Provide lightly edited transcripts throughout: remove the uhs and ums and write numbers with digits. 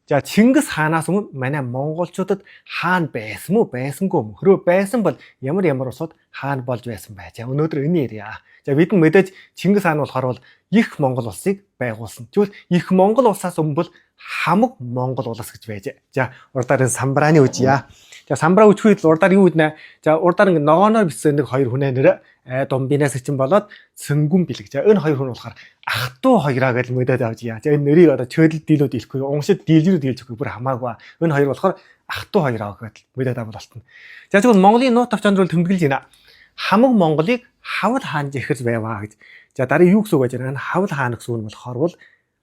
За Чингис хаанаас өмнө манай монголчуудад хаан байсан уу, байсангүй юм. Хэрвээ байсан бол ямар улсууд хаан болж байсан бай. За өнөөдөр энэ ярья. За бид мэдээж Чингис хаан болохоор их Монгол улсыг байгуулсан. Тэгвэл их Монгол улсаас өмнө бол хамаг Монгол улс гэж байж. За урдаар энэ самбрааны үжья. За самбраа үжихэд урдаар юу үднэ? За урдаар ингэ ногооноор бичсэн нэг хоёр хүнээ нэр Думбинаас чинь болоод Цэнгүн бэлэг. За энэ хоёр хүн болохоор ах トゥ хоёроо гэж мэдээд авч яа. За энэ нэрийг одоо чөдөл дийлүүд хэлэхгүй, уншид дийлрүү дийлж өгөхгүй бүр хамаагүй. Энэ хоёр болохоор ах トゥ хоёроо гэж мэдээд авах болтно. За тэгвэл Монголын нууц тавчаанд бол тэмдэглэж байна. Хамаг Монголыг хавл хаан жихэрж байваа гэж. За дараа юу гэсэн үг гэж байна? Хавл хаан гэсэн үг нь болохоор бол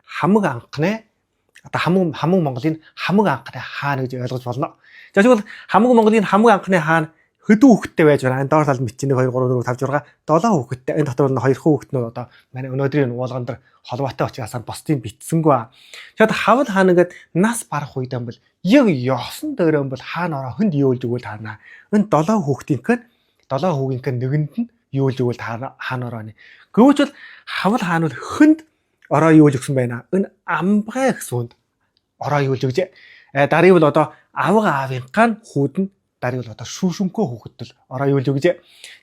хамаг анхны одоо хамаг Монголын хамаг анхны хаан гэж ойлгож болно. За тэгвэл хамаг Монголын хамаг анхны хаан хөдөө хүүхэдтэй байж байна. Доор талд мэт чинь 1 2 3 4 5 6 7 хүүхэдтэй. Энэ дотор нь 2 хүүхэднүүд одоо манай өнөөдрийн уулган дээр холбоотой учраас бусдын битсэнгүй. Тэгэхээр хавл хаан ингээд нас барах үед юм бол яг ёсон дөрөө бол хаан ороо хүнд юулж өгвөл таана. Энэ 7 хүүхдийнх нь 7 хүүгийнх нь нэгэнд нь юулж өгвөл хаан орооны. Гэвч бол хавл хаан бол хүнд ороо юулж өгсөн байна. Энэ амбгай гэсүнд ороо юулж өгжээ. Дарыг бол одоо авга аавынхаа хүүд нь дарыг бол одоо шүүшүнкөө хүүхэдэл ороо юулж өгжээ.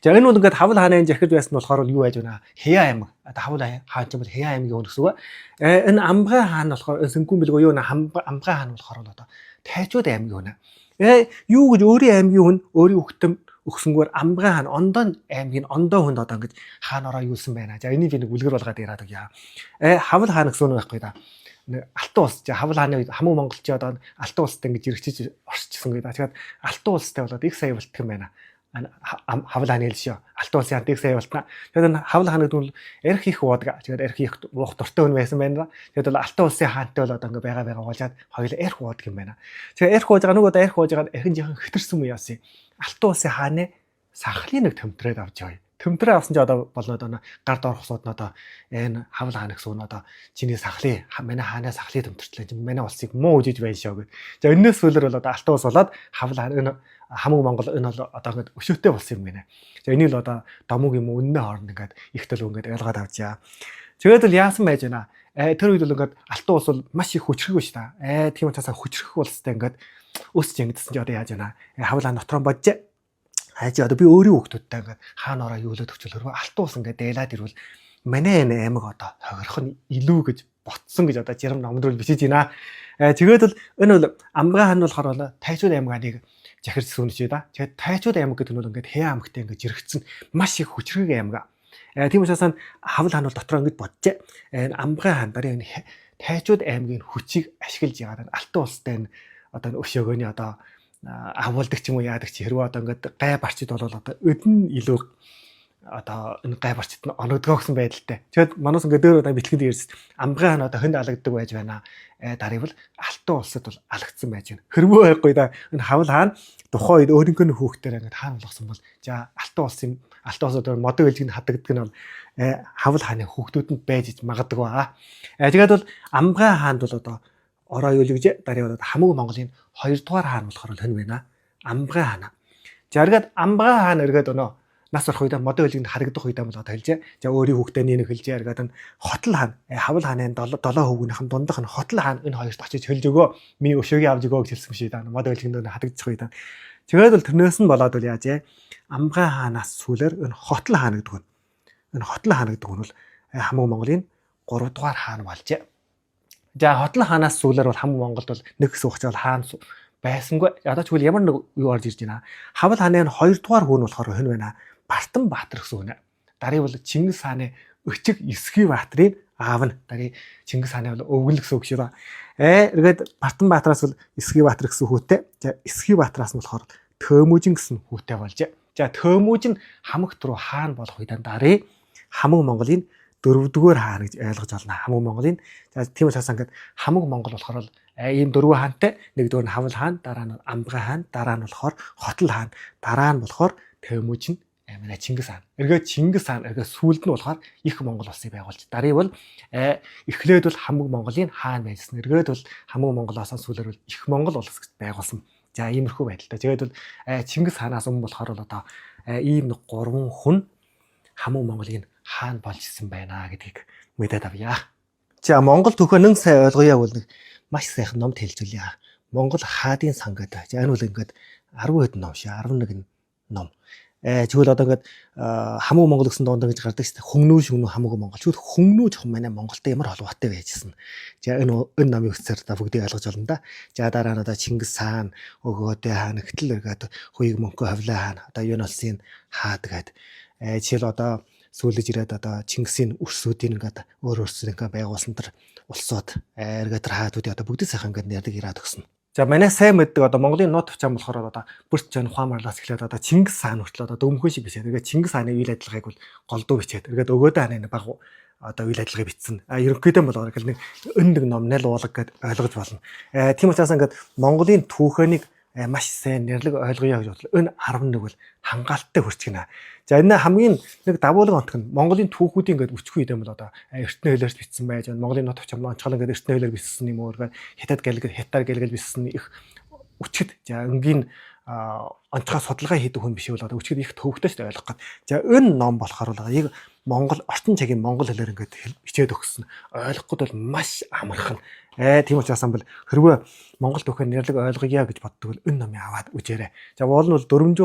За энэ бол ингээд хавл хааны захирд байсан болохоор юу байж байна? Хэя аймаг. Одоо хавл хаан ч юм бол Хэя аймгийн хүн гэсэн үг. Энэ амбгай хаан болохоор Цэнгүн бэлгүй юу амбгай хаан болохоор одоо Тайчууд аймгийн хүн. Юу гэж өөрийн аймгийн хүн өөрийн хүүхдэн өгсөнгөөр амбгай хаан ондоо аймгийн ондоо хүнд одоо ингэж хаан ороо юулсан байна. За энийг би нэг үлгэр болгоод яриад өгье. Хавл хаан гэсэн үг байхгүй да. Алтан улс чи хавл хааны үед хамаг монголчууд одоо алтан улстай ингэж иргэжиж орчихсон гэдэг. Тэгэхээр алтан улстай болоод их сая болтго юм байна. Хавл хааны хэлшөө. Алтан улсын хант их сая болтно. Тэгэхээр хавл хааны гэдэг нь эрх их уудаг. Тэгэхээр эрх их уух дуртай хүн байсан байна. Тэгэхээр бол алтан улсын хаантай бол одоо ингэ байгаа болоод хоёул эрх уудаг юм байна. Тэгэхээр эрх ууж байгаа нөгөө эрх ууж байгаа эрхэн жоохон хэтэрсэн юм яасан. Алтан улсын хааны сахлын нэг төмтрээд авч яваа. Төмтрээ авсан чи одоо болоод одоо гар доор хосууд нь одоо энэ хавл хаан гэсэн нь одоо чиний сахлын манай хаанаа сахлын төмтөртлээ манай улсыг муу үжиж байна шоо гэж. За энэс сүүлэр бол одоо алтан улс болоод хавл хаан энэ хамаг Монгол энэ бол одоо ингээд өшөөтэй болсон юм байна. За энийг л одоо домог юм үннээ хооронд ингээд их төлөв ингээд ойлгоод авчаа. Тэгээд л яасан байж байна. Тэр үед бол ингээд алтан улс бол маш их хүчрхэг шүү дээ. Тийм учраас хүчрхэг улстай ингээд өсч ингэдсэн чи одоо яаж байна. Хавл хаан дотроо бодож хайж одоо би өөрийн хүүхдүүдтэй ингээд хаан ороо юулээд өчөлөөрөө алтан ус ингээд дээлаад ирвэл манай энэ аймаг одоо хохирох нь илүү гэж ботсон гэж одоо жирам номд руу бичиж байна. Тэгээд л энэ бол амбгай хаан болохоор бол Тайчууд аймгааныг захирчсан үнэ ч да. Тэгээд Тайчууд аймаг гэдэг нь бол ингээд Хэя аймагтай ингээд жирэгцэн маш их хүчрэг аймаг. Тийм учраас хавл хаан бол дотроо ингээд бодож энэ амбгай хаан дарын энэ Тайчууд аймгийн хүчийг ашиглаж яагаад алтан улстай энэ одоо өшөөгөөний одоо авуулдаг ч юм уу яадаг чи хэрвээ одоо ингээд гай барчид бол одоо өдөн илүү одоо энэ гай барчид нь оногдгоо гэсэн байдалтай. Тэгэхээр манус ингээд дөр одоо бичлэгэнд ирсэн амбгай хаан одоо хүнд алагддаг байж байна. Дарыг бол алтан улсад бол алагдсан байж байна. Хэрвээ байхгүй да энэ хавл хаан тухайн үед өөрийнхөө хүүхдээр ингээд хаан болгосон бол за алтан улсад модон хэлжинд хадагддаг нь бол хавл хааны хүүхдүүд нь байж магадгүй байгаа. Тэгээд бол амбгай хаанд бол одоо ороо юулж дарыг бол хамаг Монголын 2 дугаар хаан болохоор хэн байна? Амбгай хаан. За эргээд амбгай хаан эргээд өнөө нас орох үед модон хэлжинд харагдах үед бол одоо хэлжээ. За өөрийн хүүхдээ нэг хэлжээ эргээд энэ хотл хаан хавл хааны 7 хүүгийнхэн дундах нь хотл хаан энэ хоёрт очиж хэлж өгөө. Миний өшөөгийн авж өгөө гэж хэлсэн шээ да. Модон хэлжинд хадагдчих үед. Тэгээд бол тэрнээс нь болоод бол яаж вэ? Амбгай хаанаас сүүлээр энэ хотл хаан гэдэг нь. Энэ хотл хаан гэдэг нь бол хамаг Монголын 3 дугаар хаан болжээ. За хотл хаанаас сүүлээр бол хамаг Монголд бол нэг хэсэг хугацаа бол хаан байсангүй. Одоо ч үгүй ямар нэг юу орж ирж байна. Хавл хааны 2 дугаар хүн болохоор хэн байна? Бартан Баатар гэсэн хүн. Дарыг бол Чингис хааны өчиг Эсхий Баатрын аав нь. Дарыг Чингис хааны бол өвгөл гэсэн үг шүү дээ. Эргээд Бартан Баатараас бол Эсхий Баатар гэсэн хүүтэй. За Эсхий Баатараас нь болохоор Төөмүжин гэсэн хүүтэй болжээ. За Төөмүжин хамагт руу хаан болох үед дарыг хамаг Монголын 4-р хаан гэж ойлгож байна. Хамаг Монголын. За тийм учраас ингээд хамаг Монгол болохоор ийм 4 хаантай. Нэгдүгээр нь хавл хаан, дараа нь амбгай хаан, дараа нь болохоор хотл хаан, дараа нь болохоор Төөмүжин манай Чингис хаан. Эргээд Чингис хаан эргээд сүүлд нь болохоор их Монгол улсыг байгуулж. Дарыг бол эхлээд бол хамаг Монголын хаан байсан. Эргээд бол хамаг Монголоос сүүлээр бол их Монгол улс гэж байгуулсан. За иймэрхүү байдалтай. Тэгээд бол Чингис хаанаас өмнө болохоор бол одоо ийм 3 хүн хамаг Монголын хаан болж исэн байна гэдгийг мэдээд авъя. За Монгол түүхээ нэг сайн ойлгоё бол нэг маш сайхан номд хэлжүүлье. Монгол хаадын сан гэдэг. За энэ бол ингээд 10 хэдэн ном шээ 11 ном. Тэгвэл одоо ингээд хамуу Монгол гэсэн донд ингэж гардаг шүү дээ. Хөнгнүү шүнүү хамаагүй Монгол. Тэгвэл хөнгнүү жоохон манай Монголтой ямар холбоотой байжсэн. За энэ намын үсээр та бүгдийг ойлгож байна да. За дараа нь одоо Чингис хаан, Өгөөдөө хаан, Гэтэл эргээд Хуйг Мөнхөө Хавлаа хаан, одоо юун улсын хаад гээд жишээл одоо сүүлж ирээд одоо Чингисийн өрсүүдийн ингээд өөр өөрсдөө ингээд байгуулсан тэр улсууд эргээд тэр хаадуудыг одоо бүгд сайхан ингээд нэрдэг ираад өгсөн. За манай сайн мэддэг одоо Монголын нот төвчөн болохоор одоо бүрт жан ухаамарлаас эхлээд одоо Чингис хаан хүртэл одоо дөмхөн шиг бичээд тэгээд Чингис хааны үйл ажиллагааг бол голдуу бичээд тэгээд Өгөөдөө хааны баг одоо үйл ажиллагаа бичсэн. Ерөнхийдөө бол нэг өндөг ном нэл уулаг гэд ойлгож болно. Тийм учраас ингээд Монголын түүхээнийг маш сайн нэрлэг ойлгоё гэж бодлоо. Энэ 11 бол хангалттай хүрчгэнэ. За энэ хамгийн нэг давуулга онтх нь Монголын түүхүүдийн ингээд өчгүй идэм бол одоо эртний хэлээр бичсэн байж байна. Монголын нот төвчм онцгой ингээд эртний хэлээр бичсэн юм уу гэдэг хятад гэлгэл бичсэн их өчгд. За өнгийн онцгой судалгаа хийдэг хүн биш бол одоо өчгд их төвөгтэй ч ойлгох гээд. За энэ ном болохоор бол яг Монгол орчин цагийн монгол хэлээр ингээд хичээд өгсөн. Ойлгоход бол маш амархан. Тийм учраас бол хэрвээ Монгол түүхээр нэрлэг ойлгоё гэж боддог бол энэ номыг аваад үзээрэй. За уул нь бол 400